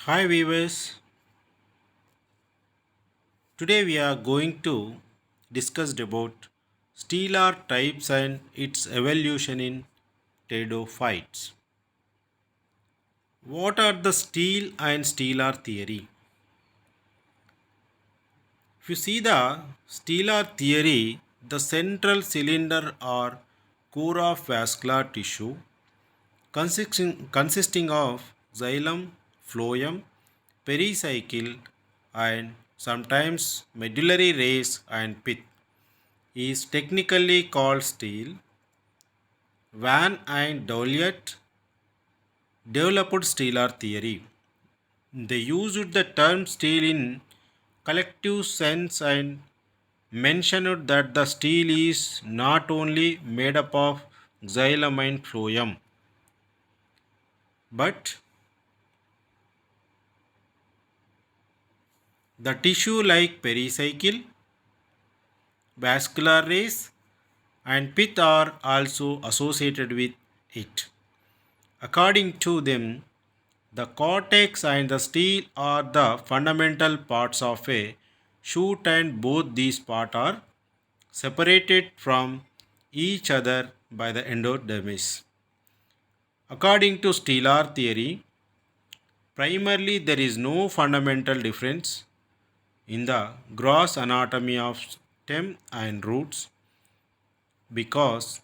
Hi viewers, today we are going to discuss about stellar types and its evolution in pteridophytes. What are the steel and stellar theory? If you see the stellar theory, the central cylinder or core of vascular tissue consisting of xylem, phloem, pericycle, and sometimes medullary rays and pith is technically called steel. Van and Dolliet developed stellar theory. They used the term steel in collective sense and mentioned that the steel is not only made up of xylem and phloem, but the tissue like pericycle, vascular rays, and pith are also associated with it. According to them, the cortex and the steel are the fundamental parts of a shoot, and both these parts are separated from each other by the endodermis. According to stellar theory, primarily there is no fundamental difference in the gross anatomy of stem and roots because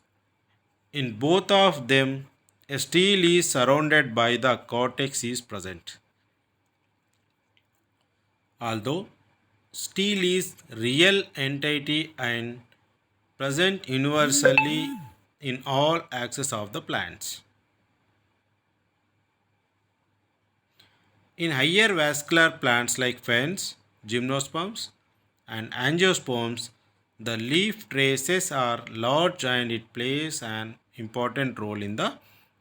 in both of them a steel is surrounded by the cortex is present. Although steel is real entity and present universally in all axes of the plants. In higher vascular plants like ferns, gymnosperms, and angiosperms, the leaf traces are large and it plays an important role in the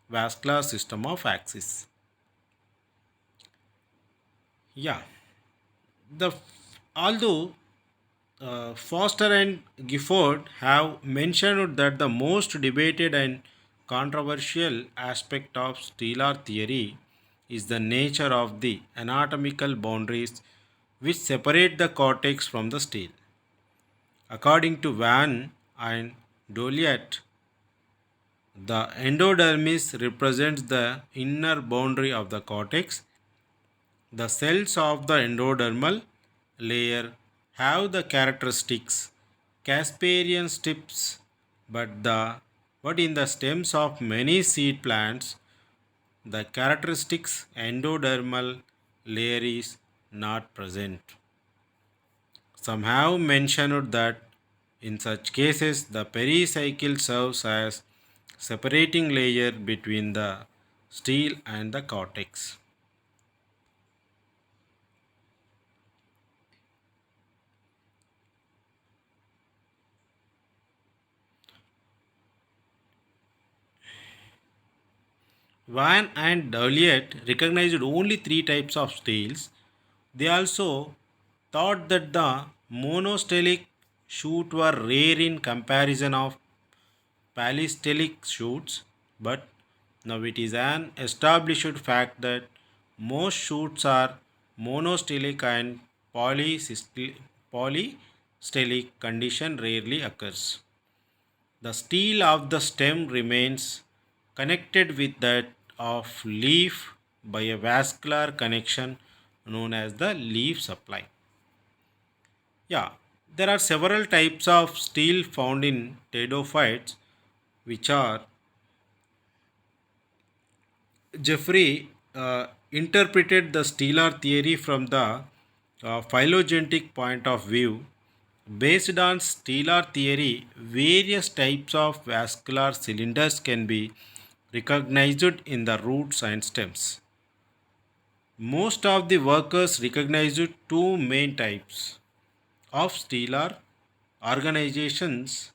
vascular system of axis. Yeah, the although Foster and Gifford have mentioned that the most debated and controversial aspect of stellar theory is the nature of the anatomical boundaries which separate the cortex from the steel. According to Van and Dolliet, the endodermis represents the inner boundary of the cortex. The cells of the endodermal layer have the characteristics Casparian tips, but in the stems of many seed plants, the characteristics endodermal layer is not present. Some have mentioned that in such cases the pericycle serves as separating layer between the steel and the cortex. Van and Elliot recognized only three types of steels. They also thought that the monostellic shoot were rare in comparison of polystellic shoots, but now it is an established fact that most shoots are monostellic and polystellic condition rarely occurs. The steel of the stem remains connected with that of leaf by a vascular connection known as the leaf supply. Yeah, there are several types of steel found in pteridophytes, which are Jeffrey interpreted the stellar theory from the phylogenetic point of view. Based on stellar theory, various types of vascular cylinders can be recognized in the roots and stems. Most of the workers recognized two main types of stellar organizations,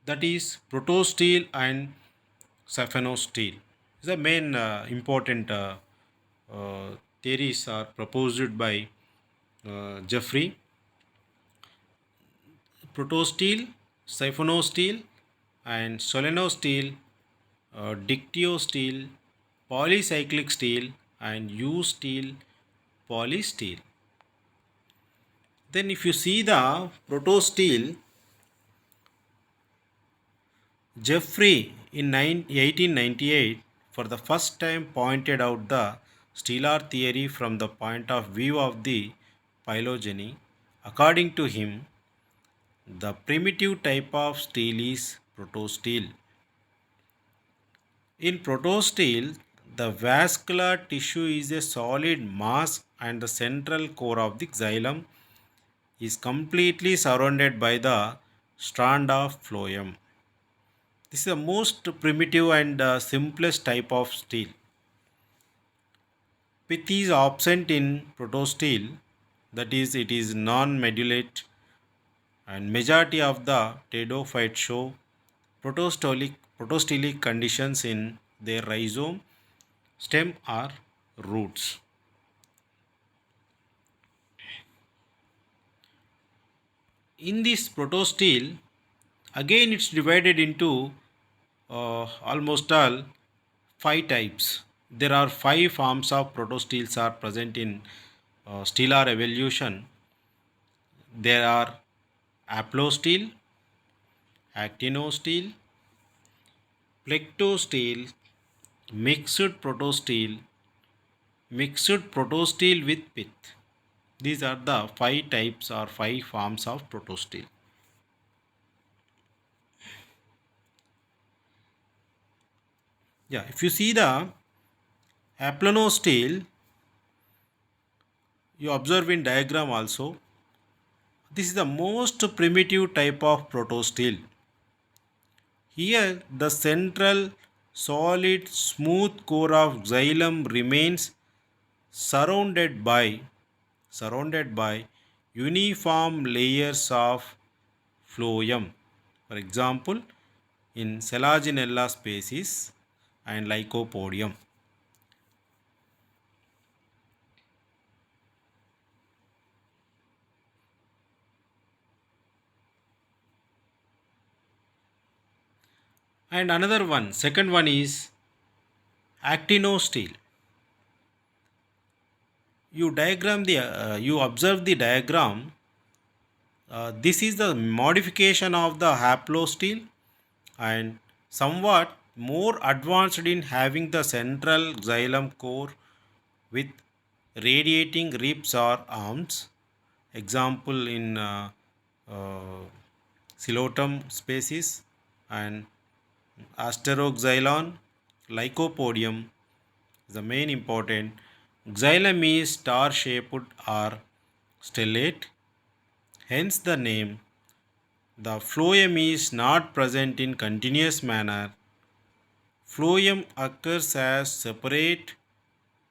that is protosteel and saphenosteel. The main important theories are proposed by Jeffrey. Protosteel, saphenosteel, and solenosteel, dictyosteel, polycyclic steel, and U steel, polysteel. Then if you see the proto steel, Jeffrey in 1898 for the first time pointed out the stellar theory from the point of view of the phylogeny. According to him, the primitive type of steel is protosteel. In protosteel, the vascular tissue is a solid mass and the central core of the xylem is completely surrounded by the strand of phloem. This is the most primitive and simplest type of steel. Pith is absent in protosteel, that is, it is non-modulate, and majority of the pteridophytes show protostelic conditions in their rhizome, stem, or roots. In this protosteel, again it's divided into almost all five types. There are five forms of protosteels are present in stellar evolution. There are aplosteel, actinosteel, plectosteel, mixed protosteel, mixed protosteel with pith. These are the five types or five forms of protosteel. Yeah, if you see the aplanosteel, you observe in diagram also. This is the most primitive type of protosteel. Here, the central solid smooth core of xylem remains surrounded by uniform layers of phloem. For example, in Selaginella species and Lycopodium. And another one, second one is actinosteel. You observe the diagram. This is the modification of the haplosteel and somewhat more advanced in having the central xylem core with radiating ribs or arms. Example in uh, Silotum species and Asteroxylon, Lycopodium is the main important. Xylem is star shaped or stellate, hence the name. The phloem is not present in continuous manner. Phloem occurs as separate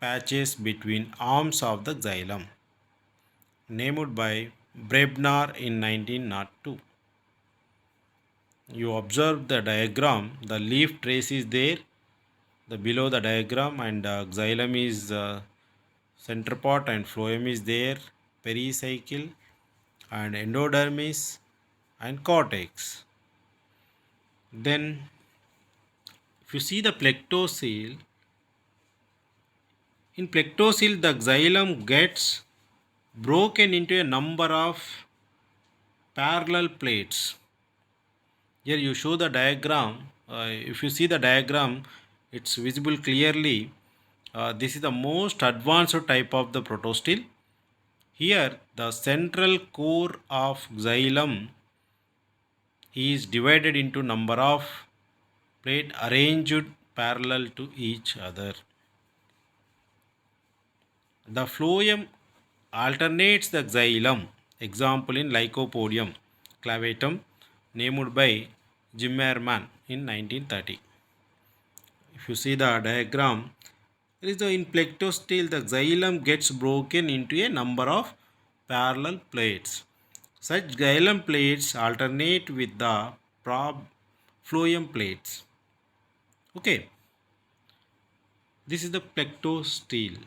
patches between arms of the xylem, named by Brebner in 1902. You observe the diagram, the leaf trace is there, the below the diagram, and xylem is center part and phloem is there, pericycle and endodermis and cortex. Then if you see the plectocele, in plectocele the xylem gets broken into a number of parallel plates. Here you show the diagram. If you see the diagram, it's visible clearly. This is the most advanced type of the protosteel. Here the central core of xylem is divided into number of plate arranged parallel to each other. The phloem alternates the xylem. Example in Lycopodium clavatum, named by Zimmermann in 1930. If you see the diagram, there is the in plectosteel the xylem gets broken into a number of parallel plates. Such xylem plates alternate with the phloem plates. Okay, this is the plectosteel.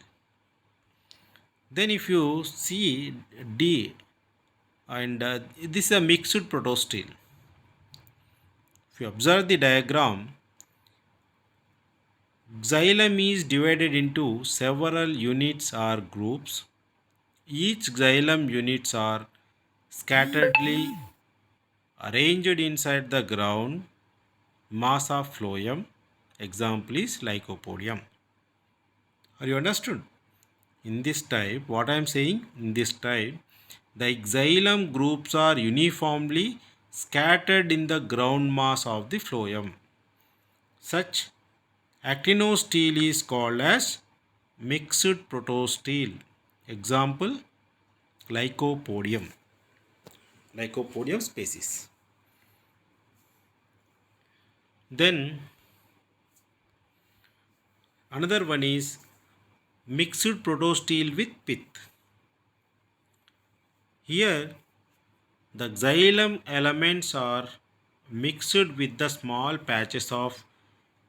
Then if you see D, and this is a mixed protosteel. If you observe the diagram, Xylem is divided into several units or groups. Each xylem units are scatteredly arranged inside the ground mass of phloem. Example is Lycopodium. Are you understood? In this type, what I am saying, in this type, the xylem groups are uniformly scattered in the ground mass of the phloem. Such actinostele is called as mixed protostele. Example, Lycopodium. Lycopodium species. Then another one is mixed protostele with pith. Here the xylem elements are mixed with the small patches of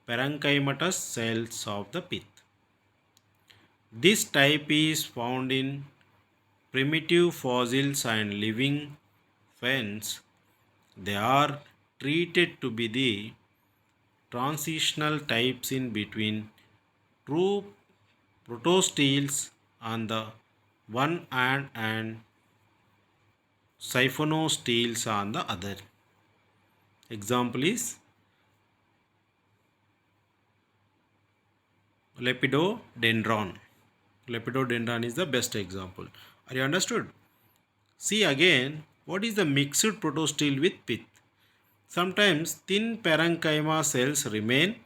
parenchymatous cells of the pith. This type is found in primitive fossils and living ferns. They are treated to be the transitional types in between true protosteles on the one hand and siphonosteles on the other. Example is Lepidodendron. Lepidodendron is the best example. Are you understood? See again, what is the mixed protostele with pith? Sometimes thin parenchyma cells remain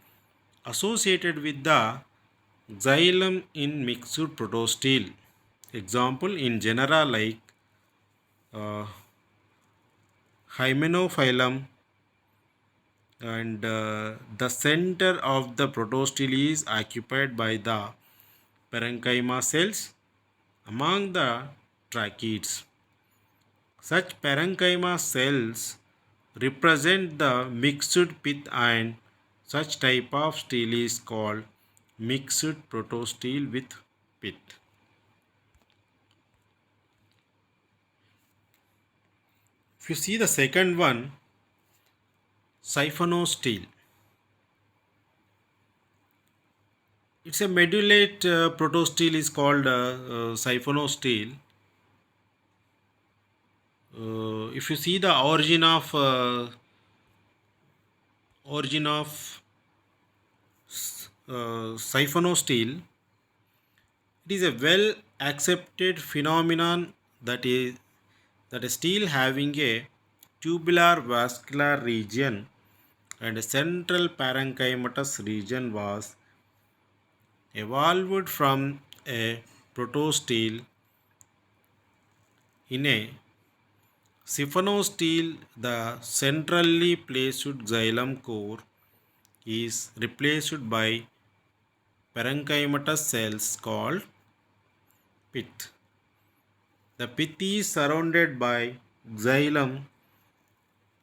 associated with the xylem in mixed protostele. Example in genera like uh, Hymenophyllum, and the center of the protostele is occupied by the parenchyma cells among the tracheids. Such parenchyma cells represent the mixed pith, and such type of stele is called mixed protostele with pith. If you see the second one, siphonostele, it's a medullate protostele is called siphonostele. If you see the origin of siphonostele, it is a well accepted phenomenon that is still having a tubular vascular region and a central parenchymatous region was evolved from a protostele. In a siphonostele, the centrally placed xylem core is replaced by parenchymatous cells called pith. The pith is surrounded by xylem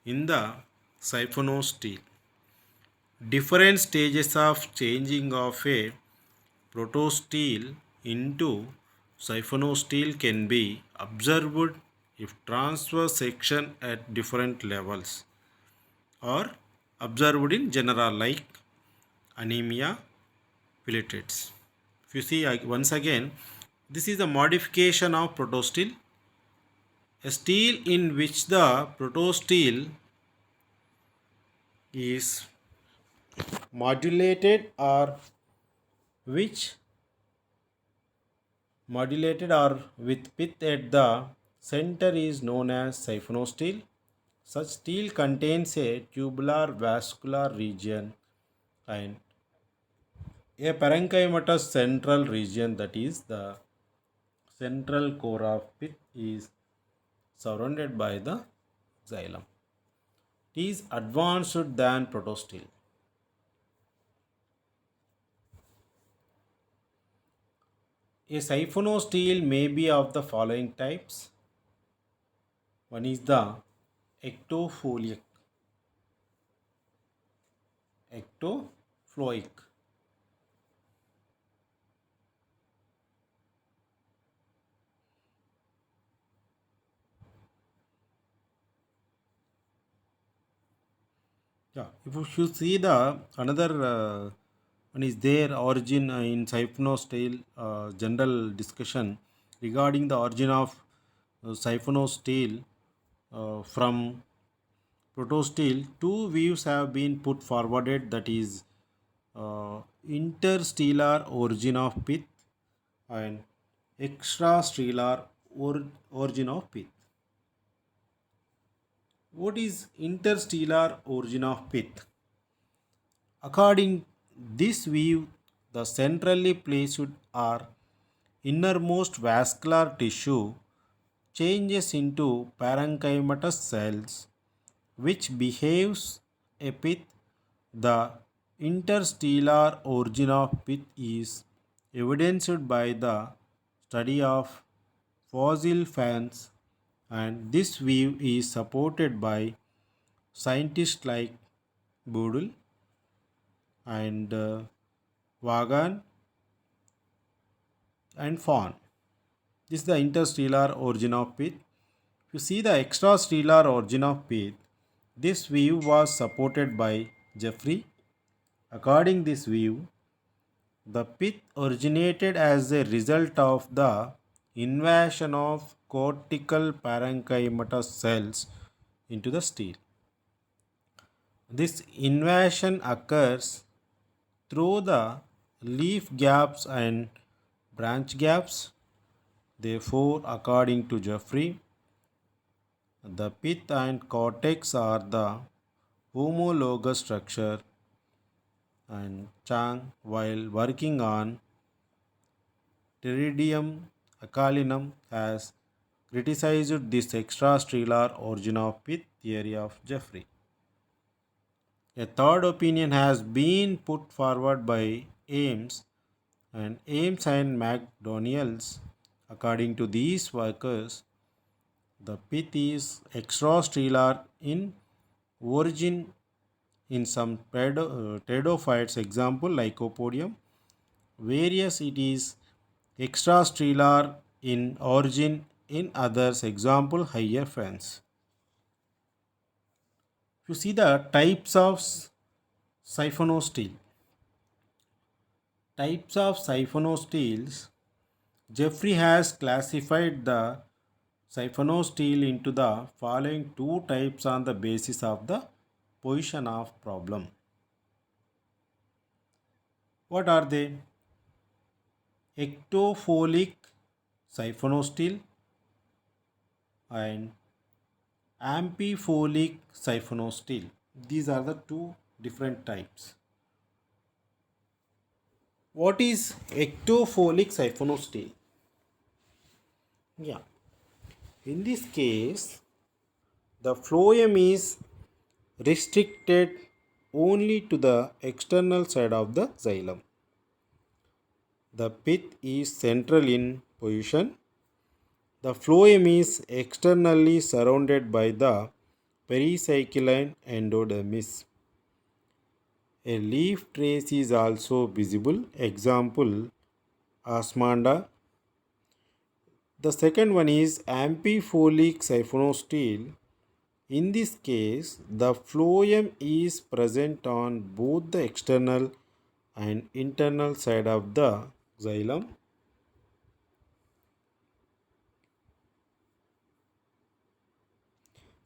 in the siphonostele. Different stages of changing of a protostele into siphonostele can be observed if transverse section at different levels or observed in genera like anemia pellets. If you see once again, this is a modification of protostele, a stele in which the protostele is modulated or which modulated or with pith at the center is known as siphonostele. Such stele contains a tubular vascular region and a parenchymatous central region, that is the central core of pith is surrounded by the xylem. It is advanced than protostele. A siphonostele may be of the following types. One is the ectofolic, ectofloic. Yeah, if you should see the another and is their origin in siphonostyle general discussion regarding the origin of siphonostyle from protostyle. Two views have been put forwarded, that is interstellar origin of pith and extrastellar origin of pith. What is interstellar origin of pith? According this view, the centrally placed or innermost vascular tissue changes into parenchymatous cells which behaves a pith. The interstellar origin of pith is evidenced by the study of fossil fans, and this view is supported by scientists like Boodle and Vaughan and Fawn. This is the interstellar origin of pith. If you see the extrastellar origin of pith, this view was supported by Jeffrey. According this view, the pith originated as a result of the invasion of cortical parenchymatous cells into the stele. This invasion occurs through the leaf gaps and branch gaps. Therefore, according to Jeffrey, the pith and cortex are the homologous structure, and Chang, while working on Pteridium acalinum, has criticized this extrastellar origin of pith theory of Jeffrey. A third opinion has been put forward by Ames and McDaniels. According to these workers, the pith is extrastellar in origin in some pteridophytes, example Lycopodium, whereas it is extrastellar in origin in others, example hierophants. You see the types of siphonostele. Types of siphonosteles. Jeffrey has classified the siphonostele into the following two types on the basis of the position of problem. What are they? Ectopholic siphonostele and amphipholic siphonostele. These are the two different types. What is ectopholic siphonostele? Yeah, in this case, the phloem is restricted only to the external side of the xylem. The pith is central in position. The phloem is externally surrounded by the pericycline endodermis. A leaf trace is also visible, example Osmanda. The second one is amphipholic siphonostele. In this case, the phloem is present on both the external and internal side of the xylem.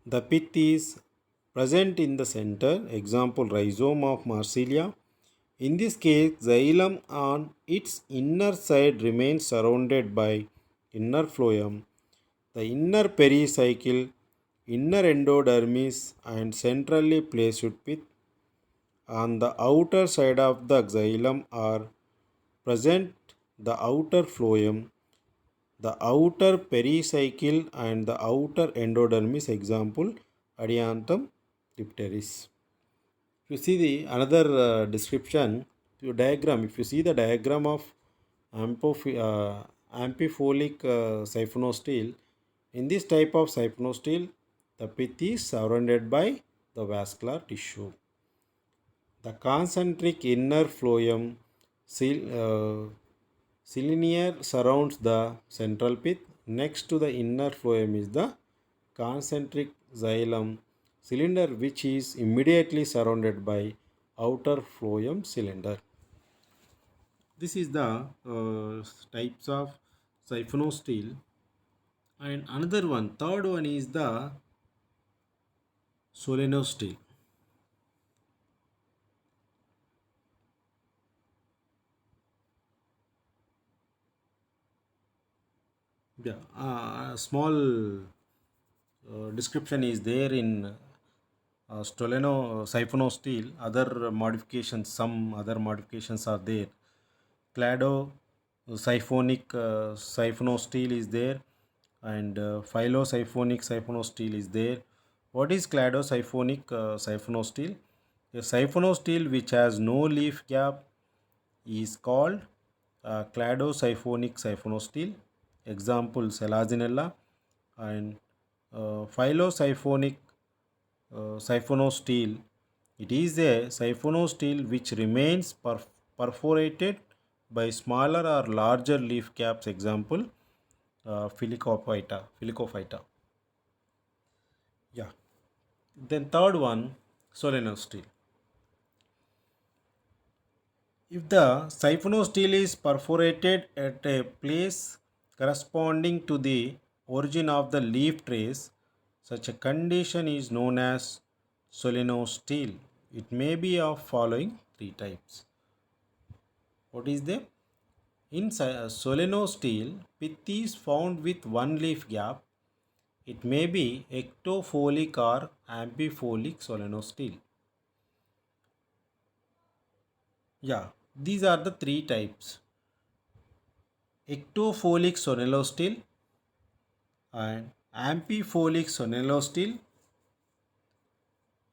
The pith is present in the center, example rhizome of Marsilia. In this case, xylem on its inner side remains surrounded by inner phloem, the inner pericycle, inner endodermis, and centrally placed pith. On the outer side of the xylem are present the outer phloem, the outer pericycle, and the outer endodermis, example Adiantum dipteris. If you see the another description, diagram, if you see the diagram of amphipholic siphonostele, in this type of siphonostele, the pith is surrounded by the vascular tissue. The concentric inner phloem cylinder surrounds the central pith. Next to the inner phloem is the concentric xylem cylinder, which is immediately surrounded by outer phloem cylinder. This is the types of steel. And another one, third one is the steel. Yeah, small description is there in steel. Other modifications, some other modifications are there. Clado steel is there, and steel is there. What is clado steel? A steel which has no leaf gap is called clado steel. Example, Selaginella. And phyllosiphonic steel. It is a steel which remains perforated by smaller or larger leaf caps. Example, Filicophyta. Yeah. Then third one, soleno steel. If the steel is perforated at a place corresponding to the origin of the leaf trace, such a condition is known as steel. It may be of following three types. What is the in steel, pith is found with one leaf gap. It may be ectofolic or amphipholic steel. Yeah, these are the three types: ectofolic steel and amphipholic steel,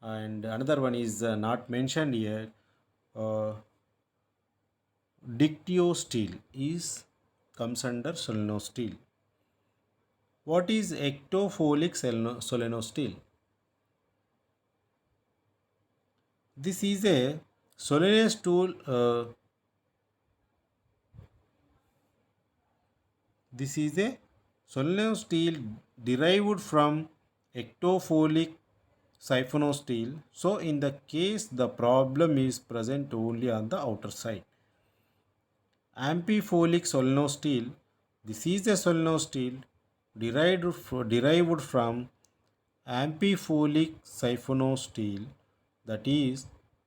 and another one is not mentioned here. Uh, Dictio steel is comes under steel. What is ectofolic steel? This is a solenoid tool. This is a solenoid steel derived from ectofolic steel. So, in the case the problem is present only on the outer side. Amphipholic solenoid steel. This is a solenoid steel derived from amphipholic steel, that is,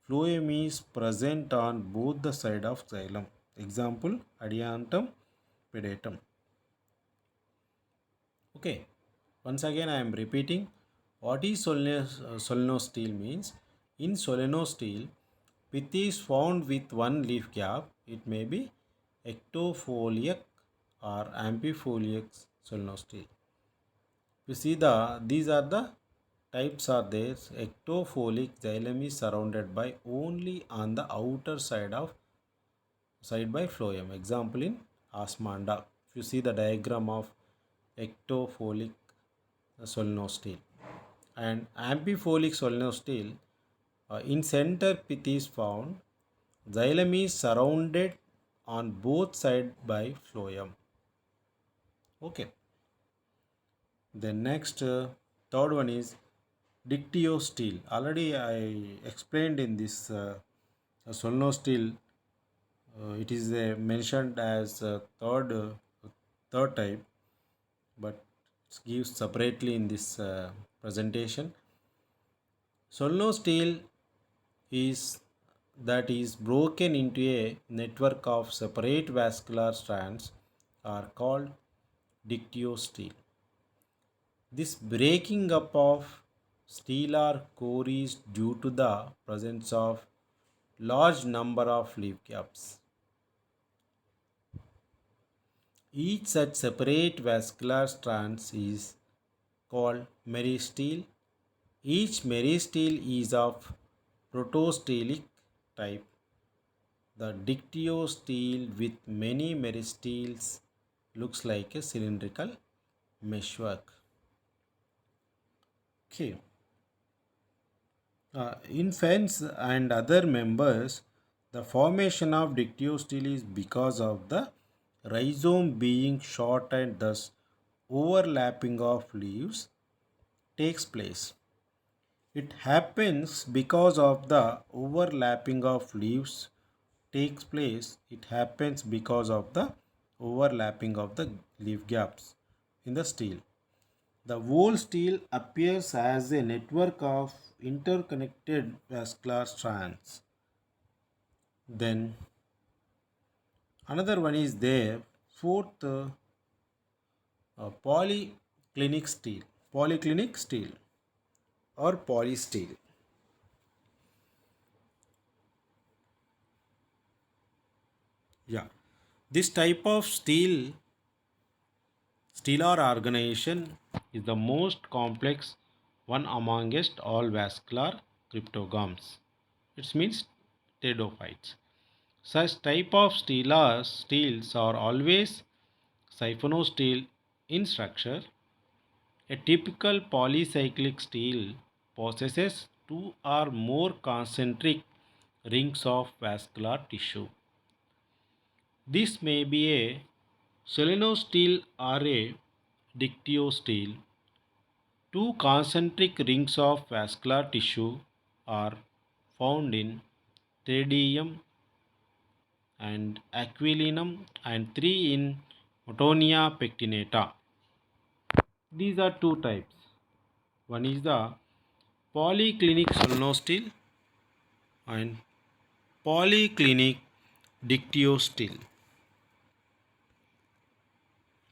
phloem is present on both the side of xylem. Example, adiantum pedatum. Okay, once again I am repeating what is solenoid steel means. In solenoid steel, pith is found with one leaf gap. It may be ectofolic or amphipholic solenoid steel. You see these are the types are there. Ectofolic xylem is surrounded by only on the outer side by phloem. Example in Osmanda. If you see the diagram of ectofolic solenoid steel and amphipholic solenoid steel, in center pith is found. Xylem is surrounded on both sides by phloem. Okay. The next third one is Dictio steel. Already I explained in this solenoid steel. It is mentioned as third type, but it's gives separately in this presentation. Solenoid steel is that is broken into a network of separate vascular strands are called Dictio steel. This breaking up of stellar core is due to the presence of large number of leaf caps. Each such separate vascular strands is called meristele. Each meristele is of protostelic type. The dictyostele with many meristeles looks like a cylindrical meshwork. Okay. In fence and other members, the formation of dictyostele is because of the rhizome being short and thus overlapping of leaves takes place. It happens because of the overlapping of leaves takes place, it happens because of the overlapping of the leaf gaps in the steel. The whole steel appears as a network of interconnected vascular strands. Then another one is there. Fourth, polyclinic steel. Polyclinic steel or polysteel. Yeah. This type of stellar organization is the most complex one amongst all vascular cryptogams. It means pteridophytes. Such type of steels are always siphonosteel in structure. A typical polycyclic steel possesses two or more concentric rings of vascular tissue. This may be a selenosteel or a dictyosteel. Two concentric rings of vascular tissue are found in Theridium and Aquilinum and three in Motonia pectinata. These are two types. One is the polyclinic solenosteel and polyclinic dictyosteel.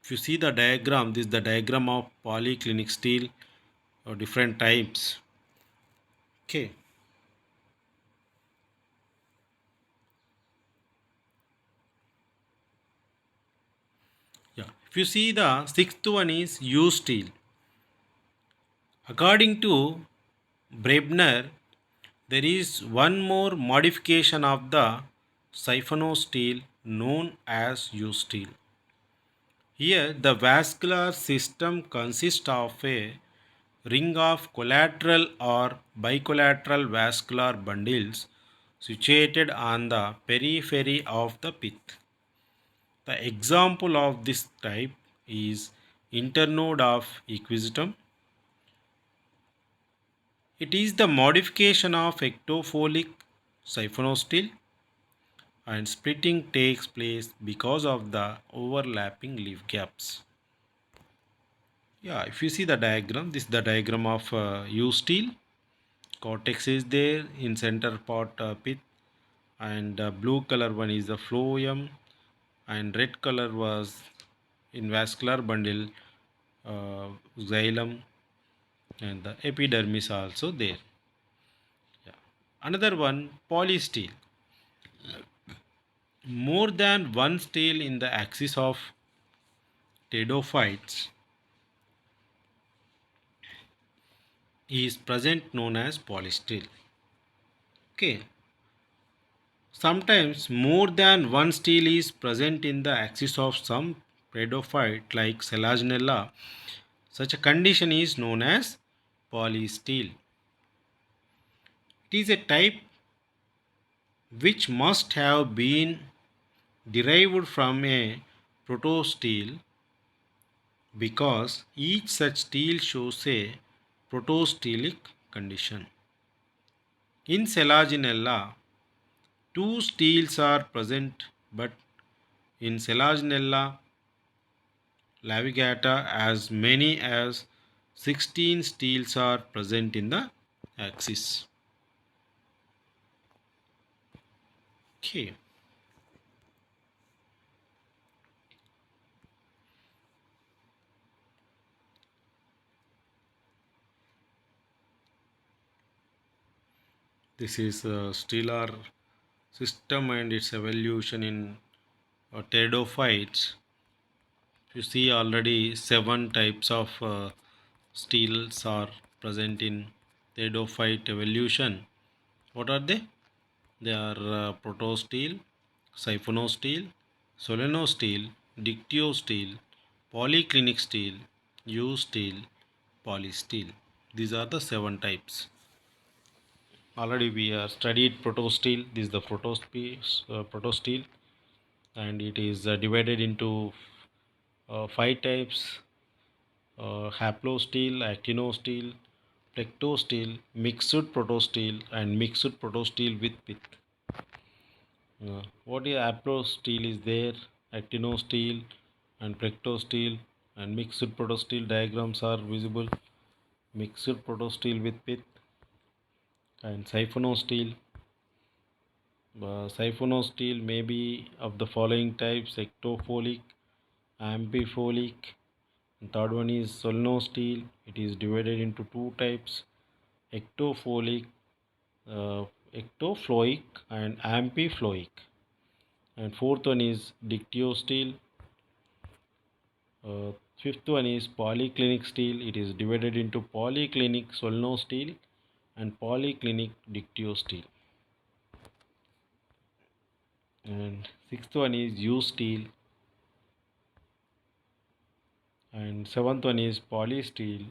If you see the diagram, this is the diagram of polyclinic steel or different types. Okay. Yeah. If you see the sixth one is U steel. According to Brebner, there is one more modification of the steel known as U steel. Here, the vascular system consists of a ring of collateral or bicollateral vascular bundles situated on the periphery of the pith. The example of this type is internode of equisetum. It is the modification of ectofolic siphonosteel and splitting takes place because of the overlapping leaf gaps. Yeah, if you see the diagram, this is the diagram of U steel. Cortex is there in center part pith, and blue color one is the phloem, and red color was in vascular bundle xylem, and the epidermis also there. Yeah. Another one polysteel. More than one steel in the axis of pteridophytes is present known as polysteel. Okay. Sometimes more than one steel is present in the axis of some pteridophyte like Selaginella. Such a condition is known as polysteel. It is a type which must have been derived from a protosteel because each such steel shows a protostelic condition. In Selaginella, two steels are present, but in Selaginella lavigata, as many as 16 steels are present in the axis. Okay. This is a stellar system and its evolution in pteridophytes. You see already seven types of steels are present in pteridophyte evolution. What are they? They are protosteel, siphonosteel, solenosteel, dictyosteel, polyclinic steel, U steel, polysteel. These are the seven types. Already we studied protosteel. This is the protosteel, and it is divided into five types: haplosteel, actinosteel, plectosteel, mixed protosteel, and mixed protosteel with pith. What is Apro steel is there, Actino steel and Plecto steel and mixed proto steel diagrams are visible. Mixed proto steel with pith and siphono steel. Siphono steel may be of the following types: ectofolic, amphipholic. And third one is soleno steel. It is divided into two types: ectofolic, uh, ectofloic and amphiphloic. And fourth one is dictio steel. Uh, Fifth one is polyclinic steel. It is divided into polyclinic soleno steel and polyclinic dictio steel. And sixth one is U steel. And seventh one is polysteel.